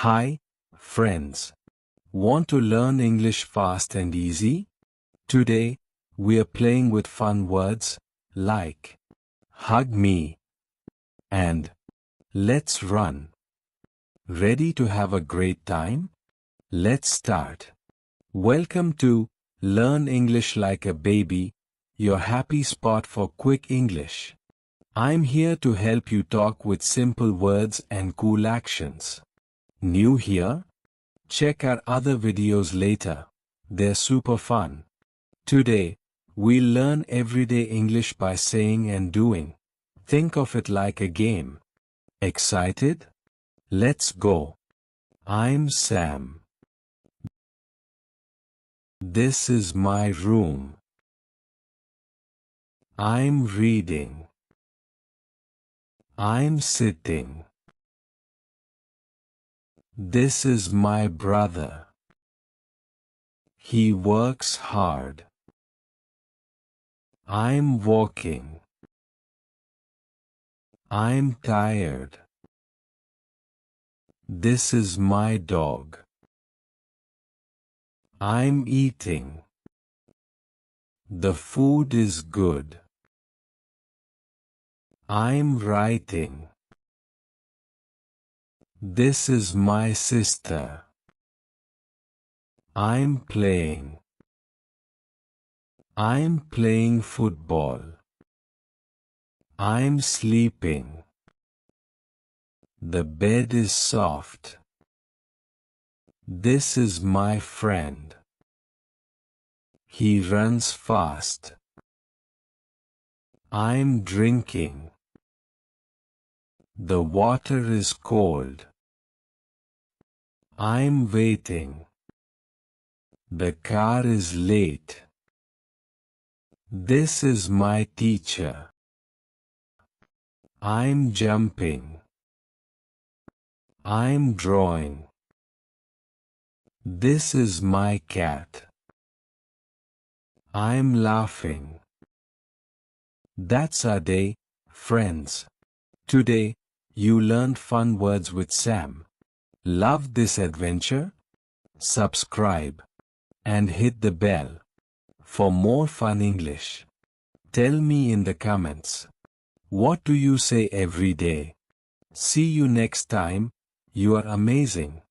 Hi, friends. Want to learn English fast and easy? Today, we are playing with fun words like hug me and let's run. Ready to have a great time? Let's start. Welcome to Learn English Like a Baby, your happy spot for quick English. I'm here to help you talk with simple words and cool actions. New here? Check our other videos later. They're super fun. Today, we'll learn everyday English by saying and doing. Think of it like a game. Excited? Let's go. I'm Sam. This is my room. I'm reading. I'm sitting. This is my brother. He works hard. I'm walking. I'm tired. This is my dog. I'm eating. The food is good. I'm writing. This is my sister. I'm playing. I'm playing football. I'm sleeping. The bed is soft. This is my friend. He runs fast. I'm drinking. The water is cold. I'm waiting. The car is late. This is my teacher. I'm jumping. I'm drawing. This is my cat. I'm laughing. That's our day, friends. Today, you learned fun words with Sam. Love this adventure? Subscribe and hit the bell for more fun English. Tell me in the comments. What do you say every day? See you next time. You are amazing.